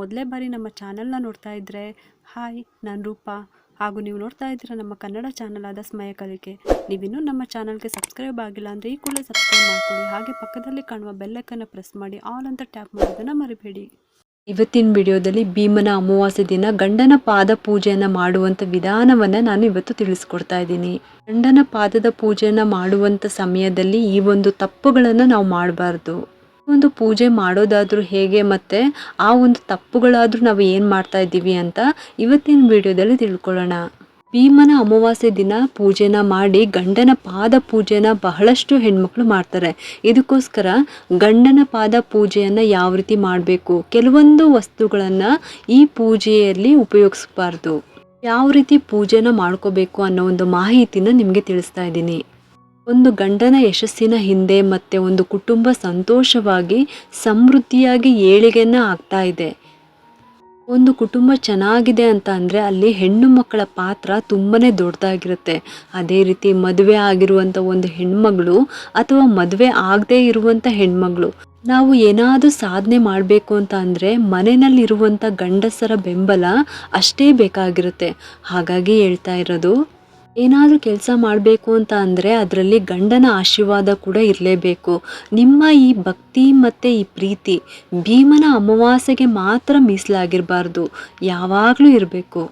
ಮೊದಲೇ ಬಾರಿ ನಮ್ಮ ಚಾನಲ್ನ ನೋಡ್ತಾ ಇದ್ದರೆ ಹಾಯ್, ನಾನು ರೂಪಾ. ಹಾಗೂ ನೀವು ನೋಡ್ತಾ ಇದ್ದೀರಾ ನಮ್ಮ ಕನ್ನಡ ಚಾನಲ್ ಆದ ಸ್ಮಯ ಕಲಿಕೆ. ನೀವಿನ್ನೂ ನಮ್ಮ ಚಾನಲ್ಗೆ ಸಬ್ಸ್ಕ್ರೈಬ್ ಆಗಿಲ್ಲ ಅಂದರೆ ಈ ಕೂಡಲೇ ಸಬ್ಸ್ಕ್ರೈಬ್ ಮಾಡ್ಕೊಳ್ಳಿ. ಹಾಗೆ ಪಕ್ಕದಲ್ಲಿ ಕಾಣುವ ಬೆಲ್ಲೈಕನ್ನು ಪ್ರೆಸ್ ಮಾಡಿ ಆಲ್ ಅಂತ ಟ್ಯಾಪ್ ಮಾಡೋದನ್ನು ಮರಿಬೇಡಿ. ಇವತ್ತಿನ ವಿಡಿಯೋದಲ್ಲಿ ಭೀಮನ ಅಮಾವಾಸ್ಯೆ ದಿನ ಗಂಡನ ಪಾದ ಪೂಜೆಯನ್ನು ಮಾಡುವಂಥ ವಿಧಾನವನ್ನು ನಾನು ಇವತ್ತು ತಿಳಿಸ್ಕೊಡ್ತಾ ಇದ್ದೀನಿ. ಗಂಡನ ಪಾದದ ಪೂಜೆಯನ್ನು ಮಾಡುವಂಥ ಸಮಯದಲ್ಲಿ ಈ ಒಂದು ತಪ್ಪುಗಳನ್ನು ನಾವು ಮಾಡಬಾರ್ದು. ಒಂದು ಪೂಜೆ ಮಾಡೋದಾದ್ರೂ ಹೇಗೆ, ಮತ್ತೆ ಆ ಒಂದು ತಪ್ಪುಗಳಾದ್ರೂ ನಾವು ಏನು ಮಾಡ್ತಾ ಇದ್ದೀವಿ ಅಂತ ಇವತ್ತಿನ ವಿಡಿಯೋದಲ್ಲಿ ತಿಳ್ಕೊಳ್ಳೋಣ. ಭೀಮನ ಅಮಾವಾಸ್ಯೆ ದಿನ ಪೂಜೆನ ಮಾಡಿ ಗಂಡನ ಪಾದ ಪೂಜೆನ ಬಹಳಷ್ಟು ಹೆಣ್ಮಕ್ಳು ಮಾಡ್ತಾರೆ. ಇದಕ್ಕೋಸ್ಕರ ಗಂಡನ ಪಾದ ಪೂಜೆಯನ್ನು ಯಾವ ರೀತಿ ಮಾಡಬೇಕು, ಕೆಲವೊಂದು ವಸ್ತುಗಳನ್ನು ಈ ಪೂಜೆಯಲ್ಲಿ ಉಪಯೋಗಿಸಬಾರ್ದು, ಯಾವ ರೀತಿ ಪೂಜೆನ ಮಾಡ್ಕೋಬೇಕು ಅನ್ನೋ ಒಂದು ಮಾಹಿತಿನ ನಿಮಗೆ ತಿಳಿಸ್ತಾ ಇದ್ದೀನಿ. ಒಂದು ಗಂಡನ ಯಶಸ್ಸಿನ ಹಿಂದೆ ಮತ್ತೆ ಒಂದು ಕುಟುಂಬ ಸಂತೋಷವಾಗಿ ಸಮೃದ್ಧಿಯಾಗಿ ಏಳಿಗೆಯನ್ನು ಆಗ್ತಾ ಇದೆ. ಒಂದು ಕುಟುಂಬ ಚೆನ್ನಾಗಿದೆ ಅಂತ ಅಂದರೆ ಅಲ್ಲಿ ಹೆಣ್ಣು ಮಕ್ಕಳ ಪಾತ್ರ ತುಂಬಾ ದೊಡ್ಡದಾಗಿರುತ್ತೆ. ಅದೇ ರೀತಿ ಮದುವೆ ಆಗಿರುವಂಥ ಒಂದು ಹೆಣ್ಮಗಳು ಅಥವಾ ಮದುವೆ ಆಗದೇ ಇರುವಂಥ ಹೆಣ್ಮಗಳು, ನಾವು ಏನಾದರೂ ಸಾಧನೆ ಮಾಡಬೇಕು ಅಂತ ಅಂದರೆ ಮನೆಯಲ್ಲಿರುವಂಥ ಗಂಡಸರ ಬೆಂಬಲ ಅಷ್ಟೇ ಬೇಕಾಗಿರುತ್ತೆ. ಹಾಗಾಗಿ ಹೇಳ್ತಾ ಇರೋದು, ಏನಾದರೂ ಕೆಲಸ ಮಾಡಬೇಕು ಅಂತ ಅಂದರೆ ಅದರಲ್ಲಿ ಗಂಡನ ಆಶೀರ್ವಾದ ಕೂಡ ಇರಲೇಬೇಕು. ನಿಮ್ಮ ಈ ಭಕ್ತಿ ಮತ್ತು ಈ ಪ್ರೀತಿ ಭೀಮನ ಅಮಾವಾಸ್ಯೆಗೆ ಮಾತ್ರ ಮೀಸಲಾಗಿರಬಾರ್ದು, ಯಾವಾಗಲೂ ಇರಬೇಕು.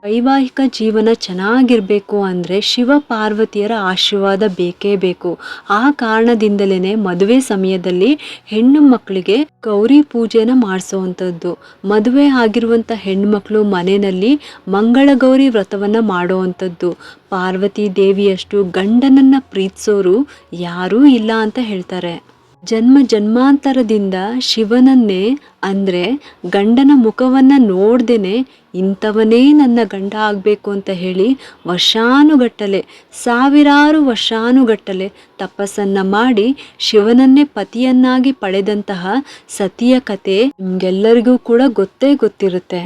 ವೈವಾಹಿಕ ಜೀವನ ಚೆನ್ನಾಗಿರಬೇಕು ಅಂದರೆ ಶಿವ ಪಾರ್ವತಿಯರ ಆಶೀರ್ವಾದ ಬೇಕೇ ಬೇಕು. ಆ ಕಾರಣದಿಂದಲೇ ಮದುವೆ ಸಮಯದಲ್ಲಿ ಹೆಣ್ಣು ಮಕ್ಕಳಿಗೆ ಗೌರಿ ಪೂಜೆನ ಮಾಡಿಸೋವಂಥದ್ದು. ಮದುವೆ ಆಗಿರುವಂಥ ಹೆಣ್ಮಕ್ಳು ಮನೆಯಲ್ಲಿ ಮಂಗಳ ಗೌರಿ ವ್ರತವನ್ನು ಮಾಡೋವಂಥದ್ದು. ಪಾರ್ವತಿ ದೇವಿಯಷ್ಟು ಗಂಡನನ್ನು ಪ್ರೀತಿಸೋರು ಯಾರೂ ಇಲ್ಲ ಅಂತ ಹೇಳ್ತಾರೆ. ಜನ್ಮ ಜನ್ಮಾಂತರದಿಂದ ಶಿವನನ್ನೇ ಅಂದರೆ ಗಂಡನ ಮುಖವನ್ನು ನೋಡ್ದೇನೆ ಇಂಥವನೇ ನನ್ನ ಗಂಡ ಆಗಬೇಕು ಅಂತ ಹೇಳಿ ವರ್ಷಾನುಗಟ್ಟಲೆ, ಸಾವಿರಾರು ವರ್ಷಾನುಗಟ್ಟಲೆ ತಪಸ್ಸನ್ನು ಮಾಡಿ ಶಿವನನ್ನೇ ಪತಿಯನ್ನಾಗಿ ಪಡೆದಂತಹ ಸತಿಯ ಕತೆ ನಿಮಗೆಲ್ಲರಿಗೂ ಕೂಡ ಗೊತ್ತೇ ಗೊತ್ತಿರುತ್ತೆ.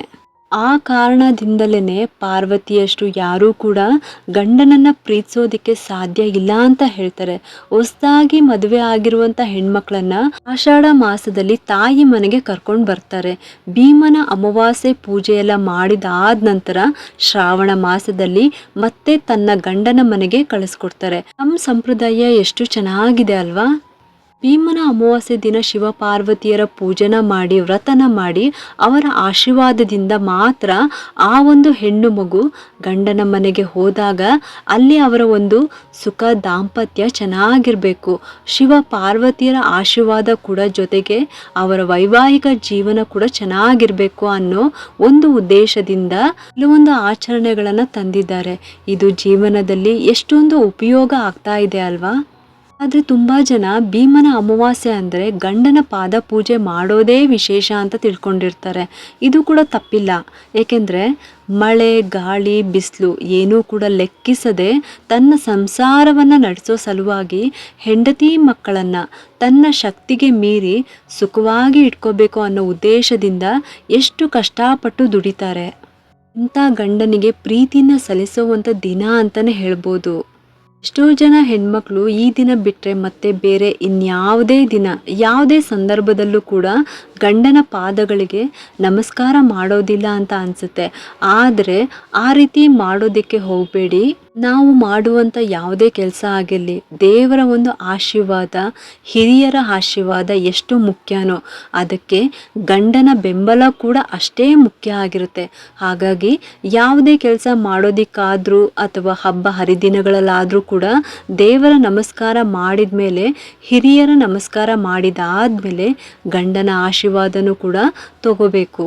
ಆ ಕಾರಣದಿಂದಲೇ ಪಾರ್ವತಿಯಷ್ಟು ಯಾರೂ ಕೂಡ ಗಂಡನನ್ನು ಪ್ರೀತಿಸೋದಕ್ಕೆ ಸಾಧ್ಯ ಇಲ್ಲ ಅಂತ ಹೇಳ್ತಾರೆ. ಹೊಸದಾಗಿ ಮದುವೆ ಆಗಿರುವಂಥ ಹೆಣ್ಮಕ್ಳನ್ನು ಆಷಾಢ ಮಾಸದಲ್ಲಿ ತಾಯಿ ಮನೆಗೆ ಕರ್ಕೊಂಡು ಬರ್ತಾರೆ. ಭೀಮನ ಅಮಾವಾಸ್ಯೆ ಪೂಜೆಯೆಲ್ಲ ಮಾಡಿದಾದ ನಂತರ ಶ್ರಾವಣ ಮಾಸದಲ್ಲಿ ಮತ್ತೆ ತನ್ನ ಗಂಡನ ಮನೆಗೆ ಕಳಿಸ್ಕೊಡ್ತಾರೆ. ನಮ್ಮ ಸಂಪ್ರದಾಯ ಎಷ್ಟು ಚೆನ್ನಾಗಿದೆ ಅಲ್ವಾ. ಭೀಮನ ಅಮಾವಾಸ್ಯೆ ದಿನ ಶಿವ ಪಾರ್ವತಿಯರ ಪೂಜೆನ ಮಾಡಿ ವ್ರತನ ಮಾಡಿ ಅವರ ಆಶೀರ್ವಾದದಿಂದ ಮಾತ್ರ ಆ ಒಂದು ಹೆಣ್ಣು ಮಗು ಗಂಡನ ಮನೆಗೆ ಹೋದಾಗ ಅಲ್ಲಿ ಅವರ ಒಂದು ಸುಖ ದಾಂಪತ್ಯ ಚೆನ್ನಾಗಿರಬೇಕು. ಶಿವ ಪಾರ್ವತಿಯರ ಆಶೀರ್ವಾದ ಕೂಡ ಜೊತೆಗೆ ಅವರ ವೈವಾಹಿಕ ಜೀವನ ಕೂಡ ಚೆನ್ನಾಗಿರಬೇಕು ಅನ್ನೋ ಒಂದು ಉದ್ದೇಶದಿಂದ ಕೆಲವೊಂದು ಆಚರಣೆಗಳನ್ನು ತಂದಿದ್ದಾರೆ. ಇದು ಜೀವನದಲ್ಲಿ ಎಷ್ಟೊಂದು ಉಪಯೋಗ ಆಗ್ತಾ ಇದೆ ಅಲ್ವಾ. ಆದರೆ ತುಂಬ ಜನ ಭೀಮನ ಅಮಾವಾಸ್ಯೆ ಅಂದರೆ ಗಂಡನ ಪಾದ ಪೂಜೆ ಮಾಡೋದೇ ವಿಶೇಷ ಅಂತ ತಿಳ್ಕೊಂಡಿರ್ತಾರೆ. ಇದು ಕೂಡ ತಪ್ಪಿಲ್ಲ. ಏಕೆಂದರೆ ಮಳೆ ಗಾಳಿ ಬಿಸಿಲು ಏನೂ ಕೂಡ ಲೆಕ್ಕಿಸದೆ ತನ್ನ ಸಂಸಾರವನ್ನು ನಡೆಸೋ ಸಲುವಾಗಿ ಹೆಂಡತಿ ಮಕ್ಕಳನ್ನು ತನ್ನ ಶಕ್ತಿಗೆ ಮೀರಿ ಸುಖವಾಗಿ ಇಟ್ಕೋಬೇಕು ಅನ್ನೋ ಉದ್ದೇಶದಿಂದ ಎಷ್ಟು ಕಷ್ಟಪಟ್ಟು ದುಡಿತಾರೆ. ಇಂಥ ಗಂಡನಿಗೆ ಪ್ರೀತಿನ ಸಲ್ಲಿಸುವಂಥ ದಿನ ಅಂತಲೇ ಹೇಳ್ಬೋದು. ಎಷ್ಟೋ ಜನ ಹೆಣ್ಮಕ್ಳು ಈ ದಿನ ಬಿಟ್ಟರೆ ಮತ್ತೆ ಬೇರೆ ಇನ್ಯಾವುದೇ ದಿನ ಯಾವುದೇ ಸಂದರ್ಭದಲ್ಲೂ ಕೂಡ ಗಂಡನ ಪಾದಗಳಿಗೆ ನಮಸ್ಕಾರ ಮಾಡೋದಿಲ್ಲ ಅಂತ ಅನಿಸುತ್ತೆ. ಆದರೆ ಆ ರೀತಿ ಮಾಡೋದಕ್ಕೆ ಹೋಗಬೇಡಿ. ನಾವು ಮಾಡುವಂಥ ಯಾವುದೇ ಕೆಲಸ ಆಗಿರಲಿ ದೇವರ ಒಂದು ಆಶೀರ್ವಾದ, ಹಿರಿಯರ ಆಶೀರ್ವಾದ ಎಷ್ಟು ಮುಖ್ಯನೋ ಅದಕ್ಕೆ ಗಂಡನ ಬೆಂಬಲ ಕೂಡ ಅಷ್ಟೇ ಮುಖ್ಯ ಆಗಿರುತ್ತೆ. ಹಾಗಾಗಿ ಯಾವುದೇ ಕೆಲಸ ಮಾಡೋದಕ್ಕಾದರೂ ಅಥವಾ ಹಬ್ಬ ಹರಿದಿನಗಳಲ್ಲಾದರೂ ಕೂಡ ದೇವರ ನಮಸ್ಕಾರ ಮಾಡಿದ ಮೇಲೆ, ಹಿರಿಯರ ನಮಸ್ಕಾರ ಮಾಡಿದಾದ್ಮೇಲೆ ಗಂಡನ ಆಶೀರ್ವಾದನೂ ಕೂಡ ತಗೋಬೇಕು.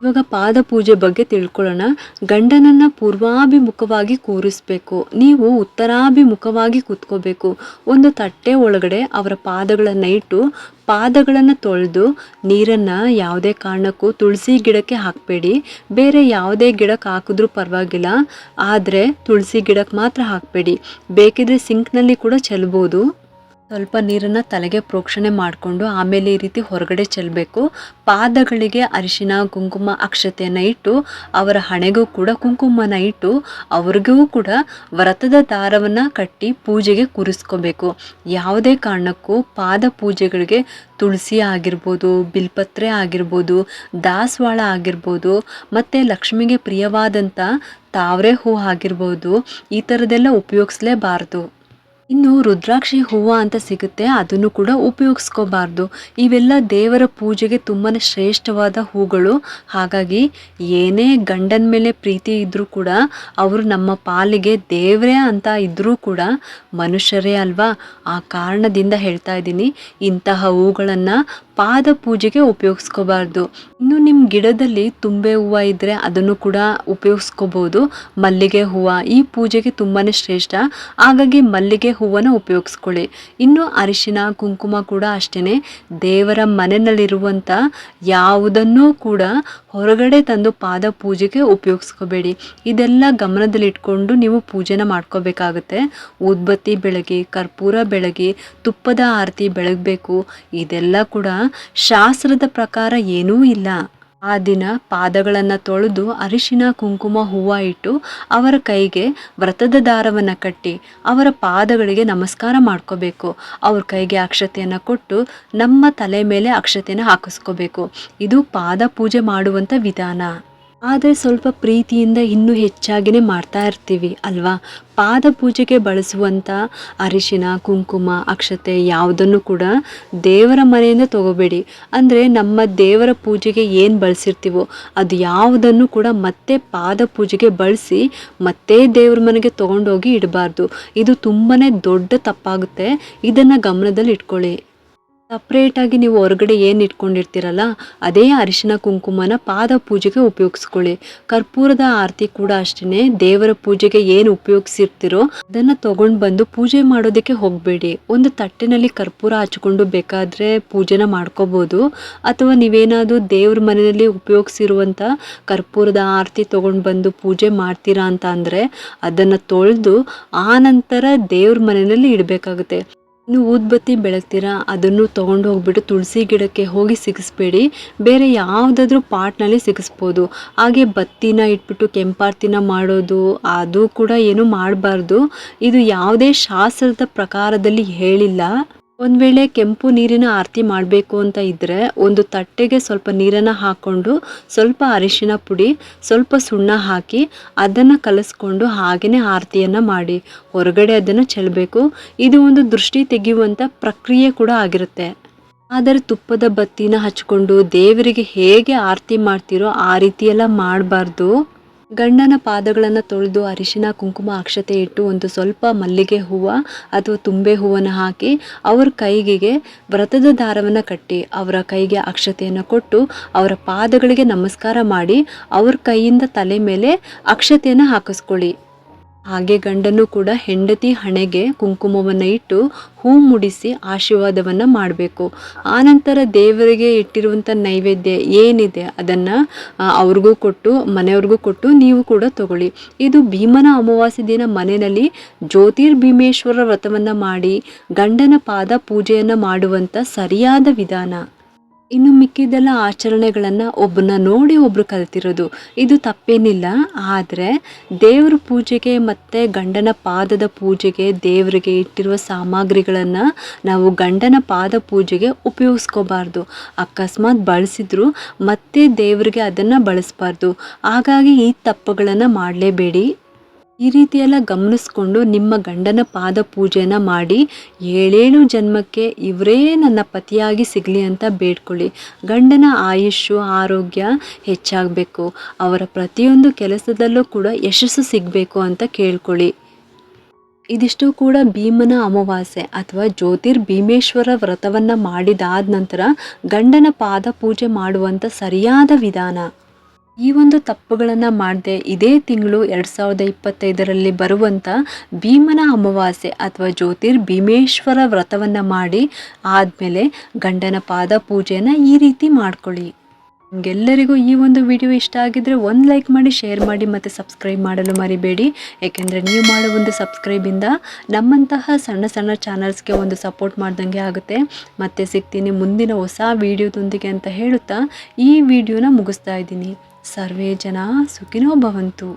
ಇವಾಗ ಪಾದ ಪೂಜೆ ಬಗ್ಗೆ ತಿಳ್ಕೊಳ್ಳೋಣ. ಗಂಡನನ್ನು ಪೂರ್ವಾಭಿಮುಖವಾಗಿ ಕೂರಿಸ್ಬೇಕು. ನೀವು ಉತ್ತರಾಭಿಮುಖವಾಗಿ ಕೂತ್ಕೋಬೇಕು. ಒಂದು ತಟ್ಟೆ ಒಳಗಡೆ ಅವರ ಪಾದಗಳನ್ನು ಇಟ್ಟು ಪಾದಗಳನ್ನು ತೊಳೆದು ನೀರನ್ನು ಯಾವುದೇ ಕಾರಣಕ್ಕೂ ತುಳಸಿ ಗಿಡಕ್ಕೆ ಹಾಕಬೇಡಿ. ಬೇರೆ ಯಾವುದೇ ಗಿಡಕ್ಕೆ ಹಾಕಿದ್ರೂ ಪರವಾಗಿಲ್ಲ, ಆದರೆ ತುಳಸಿ ಗಿಡಕ್ಕೆ ಮಾತ್ರ ಹಾಕಬೇಡಿ. ಬೇಕಿದ್ರೆ ಸಿಂಕ್ನಲ್ಲಿ ಕೂಡ ಚೆಲ್ಬೋದು. ಸ್ವಲ್ಪ ನೀರನ್ನು ತಲೆಗೆ ಪ್ರೋಕ್ಷಣೆ ಮಾಡಿಕೊಂಡು ಆಮೇಲೆ ಈ ರೀತಿ ಹೊರಗಡೆ ಚೆಲ್ಲಬೇಕು. ಪಾದಗಳಿಗೆ ಅರಿಶಿನ ಕುಂಕುಮ ಅಕ್ಷತೆಯನ್ನು ಇಟ್ಟು ಅವರ ಹಣೆಗೂ ಕೂಡ ಕುಂಕುಮನ ಇಟ್ಟು ಅವ್ರಿಗೂ ಕೂಡ ವ್ರತದ ದಾರವನ್ನು ಕಟ್ಟಿ ಪೂಜೆಗೆ ಕೂರಿಸ್ಕೋಬೇಕು. ಯಾವುದೇ ಕಾರಣಕ್ಕೂ ಪಾದ ಪೂಜೆಗಳಿಗೆ ತುಳಸಿ ಆಗಿರ್ಬೋದು, ಬಿಲ್ಪತ್ರೆ ಆಗಿರ್ಬೋದು, ದಾಸವಾಳ ಆಗಿರ್ಬೋದು, ಮತ್ತು ಲಕ್ಷ್ಮಿಗೆ ಪ್ರಿಯವಾದಂಥ ತಾವರೆ ಹೂ ಆಗಿರ್ಬೋದು, ಈ ಥರದ್ದೆಲ್ಲ ಉಪಯೋಗಿಸಲೇಬಾರ್ದು. ಇನ್ನು ರುದ್ರಾಕ್ಷಿ ಹೂವು ಅಂತ ಸಿಗುತ್ತೆ, ಅದನ್ನು ಕೂಡ ಉಪಯೋಗಿಸ್ಕೋಬಾರ್ದು. ಇವೆಲ್ಲ ದೇವರ ಪೂಜೆಗೆ ತುಂಬಾ ಶ್ರೇಷ್ಠವಾದ ಹೂಗಳು. ಹಾಗಾಗಿ ಏನೇ ಗಂಡನ ಮೇಲೆ ಪ್ರೀತಿ ಇದ್ದರೂ ಕೂಡ ಅವರು ನಮ್ಮ ಪಾಲಿಗೆ ದೇವರೇ ಅಂತ ಇದ್ದರೂ ಕೂಡ ಮನುಷ್ಯರೇ ಅಲ್ವಾ. ಆ ಕಾರಣದಿಂದ ಹೇಳ್ತಾ ಇದ್ದೀನಿ, ಇಂತಹ ಹೂಗಳನ್ನು ಪಾದ ಪೂಜೆಗೆ ಉಪಯೋಗಿಸ್ಕೋಬಾರ್ದು. ಇನ್ನು ನಿಮ್ಮ ಗಿಡದಲ್ಲಿ ತುಂಬೆ ಹೂವು ಇದ್ದರೆ ಅದನ್ನು ಕೂಡ ಉಪಯೋಗಿಸ್ಕೋಬೋದು. ಮಲ್ಲಿಗೆ ಹೂವು ಈ ಪೂಜೆಗೆ ತುಂಬಾ ಶ್ರೇಷ್ಠ. ಹಾಗಾಗಿ ಮಲ್ಲಿಗೆ ಹೂವನ್ನು ಉಪಯೋಗಿಸ್ಕೊಳ್ಳಿ. ಇನ್ನು ಅರಿಶಿನ ಕುಂಕುಮ ಕೂಡ ಅಷ್ಟೇ. ದೇವರ ಮನೆಯಲ್ಲಿರುವಂಥ ಯಾವುದನ್ನೂ ಕೂಡ ಹೊರಗಡೆ ತಂದು ಪಾದ ಪೂಜೆಗೆ ಉಪಯೋಗಿಸ್ಕೋಬೇಡಿ. ಇದೆಲ್ಲ ಗಮನದಲ್ಲಿಟ್ಕೊಂಡು ನೀವು ಪೂಜೆನ ಮಾಡ್ಕೋಬೇಕಾಗುತ್ತೆ. ಊದ್ಬತ್ತಿ ಬೆಳಗಿ, ಕರ್ಪೂರ ಬೆಳಗಿ, ತುಪ್ಪದ ಆರತಿ ಬೆಳಗಬೇಕು. ಇದೆಲ್ಲ ಕೂಡ ಶಾಸ್ತ್ರದ ಪ್ರಕಾರ ಏನೂ ಇಲ್ಲ. ಆ ದಿನ ಪಾದಗಳನ್ನು ತೊಳೆದು ಅರಿಶಿನ ಕುಂಕುಮ ಹೂವು ಇಟ್ಟು ಅವರ ಕೈಗೆ ವ್ರತದ ದಾರವನ್ನು ಕಟ್ಟಿ ಅವರ ಪಾದಗಳಿಗೆ ನಮಸ್ಕಾರ ಮಾಡ್ಕೋಬೇಕು. ಅವ್ರ ಕೈಗೆ ಅಕ್ಷತೆಯನ್ನು ಕೊಟ್ಟು ನಮ್ಮ ತಲೆ ಮೇಲೆ ಅಕ್ಷತೆಯನ್ನು ಹಾಕಿಸ್ಕೋಬೇಕು. ಇದು ಪಾದ ಪೂಜೆ ಮಾಡುವಂಥ ವಿಧಾನ. ಆದರೆ ಸ್ವಲ್ಪ ಪ್ರೀತಿಯಿಂದ ಇನ್ನೂ ಹೆಚ್ಚಾಗಿಯೇ ಮಾಡ್ತಾ ಇರ್ತೀವಿ ಅಲ್ವಾ. ಪಾದ ಪೂಜೆಗೆ ಬಳಸುವಂಥ ಅರಿಶಿನ ಕುಂಕುಮ ಅಕ್ಷತೆ ಯಾವುದನ್ನು ಕೂಡ ದೇವರ ಮನೆಯಿಂದ ತಗೋಬೇಡಿ. ಅಂದರೆ ನಮ್ಮ ದೇವರ ಪೂಜೆಗೆ ಏನು ಬಳಸಿರ್ತೀವೋ ಅದು ಯಾವುದನ್ನು ಕೂಡ ಮತ್ತೆ ಪಾದ ಪೂಜೆಗೆ ಬಳಸಿ ಮತ್ತೆ ದೇವ್ರ ಮನೆಗೆ ತೊಗೊಂಡೋಗಿ ಇಡಬಾರ್ದು. ಇದು ತುಂಬಾ ದೊಡ್ಡ ತಪ್ಪಾಗುತ್ತೆ. ಇದನ್ನು ಗಮನದಲ್ಲಿ ಇಟ್ಕೊಳ್ಳಿ. ಸಪ್ರೇಟಾಗಿ ನೀವು ಹೊರಗಡೆ ಏನು ಇಟ್ಕೊಂಡಿರ್ತೀರಲ್ಲ ಅದೇ ಅರಿಶಿನ ಕುಂಕುಮನ ಪಾದ ಪೂಜೆಗೆ ಉಪಯೋಗಿಸ್ಕೊಳ್ಳಿ. ಕರ್ಪೂರದ ಆರತಿ ಕೂಡ ಅಷ್ಟೇ. ದೇವರ ಪೂಜೆಗೆ ಏನು ಉಪಯೋಗಿಸಿರ್ತೀರೋ ಅದನ್ನು ತೊಗೊಂಡು ಬಂದು ಪೂಜೆ ಮಾಡೋದಕ್ಕೆ ಹೋಗಬೇಡಿ. ಒಂದು ತಟ್ಟೆನಲ್ಲಿ ಕರ್ಪೂರ ಹಚ್ಕೊಂಡು ಬೇಕಾದರೆ ಪೂಜೆನ ಮಾಡ್ಕೋಬೋದು. ಅಥವಾ ನೀವೇನಾದರೂ ದೇವ್ರ ಮನೆಯಲ್ಲಿ ಉಪಯೋಗಿಸಿರುವಂಥ ಕರ್ಪೂರದ ಆರತಿ ತೊಗೊಂಡು ಬಂದು ಪೂಜೆ ಮಾಡ್ತೀರಾ ಅಂತ ಅಂದರೆ ಅದನ್ನು ತೊಳೆದು ಆ ನಂತರ ದೇವ್ರ ಮನೆಯಲ್ಲಿ ಇಡಬೇಕಾಗುತ್ತೆ. ಇನ್ನು ಊದ್ಬತ್ತಿ ಬೆಳಗ್ತೀರಾ ಅದನ್ನು ತೊಗೊಂಡು ಹೋಗ್ಬಿಟ್ಟು ತುಳಸಿ ಗಿಡಕ್ಕೆ ಹೋಗಿ ಸಿಗಿಸ್ಬೇಡಿ. ಬೇರೆ ಯಾವುದಾದ್ರೂ ಪಾಟ್ನಲ್ಲಿ ಸಿಗಿಸ್ಬೋದು. ಹಾಗೆ ಬತ್ತಿನ ಇಟ್ಬಿಟ್ಟು ಕೆಂಪಾರ್ತಿನ ಮಾಡೋದು ಅದು ಕೂಡ ಏನು ಮಾಡಬಾರ್ದು. ಇದು ಯಾವುದೇ ಶಾಸ್ತ್ರದ ಪ್ರಕಾರದಲ್ಲಿ ಹೇಳಿಲ್ಲ. ಒಂದು ವೇಳೆ ಕೆಂಪು ನೀರಿನ ಆರತಿ ಮಾಡಬೇಕು ಅಂತ ಇದ್ದರೆ ಒಂದು ತಟ್ಟೆಗೆ ಸ್ವಲ್ಪ ನೀರನ್ನು ಹಾಕ್ಕೊಂಡು ಸ್ವಲ್ಪ ಅರಿಶಿನ ಪುಡಿ ಸ್ವಲ್ಪ ಸುಣ್ಣ ಹಾಕಿ ಅದನ್ನು ಕಲಿಸ್ಕೊಂಡು ಹಾಗೆಯೇ ಆರತಿಯನ್ನು ಮಾಡಿ ಹೊರಗಡೆ ಅದನ್ನು ಚೆಲ್ಲಬೇಕು. ಇದು ಒಂದು ದೃಷ್ಟಿ ತೆಗೆಯುವಂಥ ಪ್ರಕ್ರಿಯೆ ಕೂಡ ಆಗಿರುತ್ತೆ. ಆದರೆ ತುಪ್ಪದ ಬತ್ತಿನ ಹಚ್ಕೊಂಡು ದೇವರಿಗೆ ಹೇಗೆ ಆರತಿ ಮಾಡ್ತೀರೋ ಆ ರೀತಿಯೆಲ್ಲ ಮಾಡಬಾರ್ದು. ಗಂಡನ ಪಾದಗಳನ್ನು ತೊಳೆದು ಅರಿಶಿನ ಕುಂಕುಮ ಅಕ್ಷತೆ ಇಟ್ಟು ಒಂದು ಸ್ವಲ್ಪ ಮಲ್ಲಿಗೆ ಹೂವು ಅಥವಾ ತುಂಬೆ ಹೂವನ್ನು ಹಾಕಿ ಅವ್ರ ಕೈಗೆ ವ್ರತದ ದಾರವನ್ನು ಕಟ್ಟಿ ಅವರ ಕೈಗೆ ಅಕ್ಷತೆಯನ್ನು ಕೊಟ್ಟು ಅವರ ಪಾದಗಳಿಗೆ ನಮಸ್ಕಾರ ಮಾಡಿ ಅವ್ರ ಕೈಯಿಂದ ತಲೆ ಮೇಲೆ ಅಕ್ಷತೆಯನ್ನು ಹಾಕಿಸ್ಕೊಳ್ಳಿ. ಹಾಗೆ ಗಂಡನು ಕೂಡ ಹೆಂಡತಿ ಹಣೆಗೆ ಕುಂಕುಮವನ್ನು ಇಟ್ಟು ಹೂ ಮುಡಿಸಿ ಆಶೀರ್ವಾದವನ್ನು ಮಾಡಬೇಕು. ಆನಂತರ ದೇವರಿಗೆ ಇಟ್ಟಿರುವಂಥ ನೈವೇದ್ಯ ಏನಿದೆ ಅದನ್ನು ಅವ್ರಿಗೂ ಕೊಟ್ಟು ಮನೆಯವ್ರಿಗೂ ಕೊಟ್ಟು ನೀವು ಕೂಡ ತಗೊಳ್ಳಿ. ಇದು ಭೀಮನ ಅಮಾವಾಸ್ಯೆ ದಿನ ಮನೆಯಲ್ಲಿ ಜ್ಯೋತಿರ್ಭೀಮೇಶ್ವರ ವ್ರತವನ್ನು ಮಾಡಿ ಗಂಡನ ಪಾದ ಪೂಜೆಯನ್ನು ಮಾಡುವಂಥ ಸರಿಯಾದ ವಿಧಾನ. ಇನ್ನು ಮಿಕ್ಕಿದೆಲ್ಲ ಆಚರಣೆಗಳನ್ನು ಒಬ್ಬನ ನೋಡಿ ಒಬ್ಬರು ಕಲ್ತಿರೋದು, ಇದು ತಪ್ಪೇನಿಲ್ಲ. ಆದರೆ ದೇವ್ರ ಪೂಜೆಗೆ ಮತ್ತು ಗಂಡನ ಪಾದದ ಪೂಜೆಗೆ ದೇವರಿಗೆ ಇಟ್ಟಿರುವ ಸಾಮಗ್ರಿಗಳನ್ನು ನಾವು ಗಂಡನ ಪಾದ ಪೂಜೆಗೆ ಉಪಯೋಗಿಸ್ಕೋಬಾರ್ದು. ಅಕಸ್ಮಾತ್ ಬಳಸಿದ್ರು ಮತ್ತೆ ದೇವರಿಗೆ ಅದನ್ನು ಬಳಸಬಾರ್ದು. ಹಾಗಾಗಿ ಈ ತಪ್ಪುಗಳನ್ನು ಮಾಡಲೇಬೇಡಿ. ಈ ರೀತಿಯೆಲ್ಲ ಗಮನಿಸ್ಕೊಂಡು ನಿಮ್ಮ ಗಂಡನ ಪಾದ ಪೂಜೆನ ಮಾಡಿ 7 ಜನ್ಮಕ್ಕೆ ಇವರೇ ನನ್ನ ಪತಿಯಾಗಿ ಸಿಗಲಿ ಅಂತ ಬೇಡ್ಕೊಳ್ಳಿ. ಗಂಡನ ಆಯುಷ್ಯು ಆರೋಗ್ಯ ಹೆಚ್ಚಾಗಬೇಕು, ಅವರ ಪ್ರತಿಯೊಂದು ಕೆಲಸದಲ್ಲೂ ಕೂಡ ಯಶಸ್ಸು ಸಿಗಬೇಕು ಅಂತ ಕೇಳ್ಕೊಳ್ಳಿ. ಇದಿಷ್ಟು ಕೂಡ ಭೀಮನ ಅಮಾವಾಸ್ಯೆ ಅಥವಾ ಜ್ಯೋತಿರ್ಭೀಮೇಶ್ವರ ವ್ರತವನ್ನು ಮಾಡಿದಾದ ನಂತರ ಗಂಡನ ಪಾದ ಪೂಜೆ ಮಾಡುವಂಥ ಸರಿಯಾದ ವಿಧಾನ. ಈ ಒಂದು ತಪ್ಪುಗಳನ್ನು ಮಾಡದೆ ಇದೇ ತಿಂಗಳು 2025ರಲ್ಲಿ ಬರುವಂಥ ಭೀಮನ ಅಮಾವಾಸ್ಯೆ ಅಥವಾ ಜ್ಯೋತಿರ್ಭೀಮೇಶ್ವರ ವ್ರತವನ್ನು ಮಾಡಿ ಆದಮೇಲೆ ಗಂಡನ ಪಾದ ಪೂಜೆಯನ್ನು ಈ ರೀತಿ ಮಾಡ್ಕೊಳ್ಳಿ. ನಿಮಗೆಲ್ಲರಿಗೂ ಈ ಒಂದು ವಿಡಿಯೋ ಇಷ್ಟ ಆಗಿದ್ರೆ ಒಂದು ಲೈಕ್ ಮಾಡಿ, ಶೇರ್ ಮಾಡಿ ಮತ್ತು ಸಬ್ಸ್ಕ್ರೈಬ್ ಮಾಡಲು ಮರಿಬೇಡಿ. ಏಕೆಂದರೆ ನೀವು ಮಾಡೋ ಒಂದು ಸಬ್ಸ್ಕ್ರೈಬಿಂದ ನಮ್ಮಂತಹ ಸಣ್ಣ ಸಣ್ಣ ಚಾನಲ್ಸ್ಗೆ ಒಂದು ಸಪೋರ್ಟ್ ಮಾಡ್ದಂಗೆ ಆಗುತ್ತೆ. ಮತ್ತೆ ಸಿಗ್ತೀನಿ ಮುಂದಿನ ಹೊಸ ವಿಡಿಯೋದೊಂದಿಗೆ ಅಂತ ಹೇಳುತ್ತಾ ಈ ವಿಡಿಯೋನ ಮುಗಿಸ್ತಾ ಇದ್ದೀನಿ. ಸರ್ವೇ ಜನ ಸುಖಿನೋ ಭವಂತು.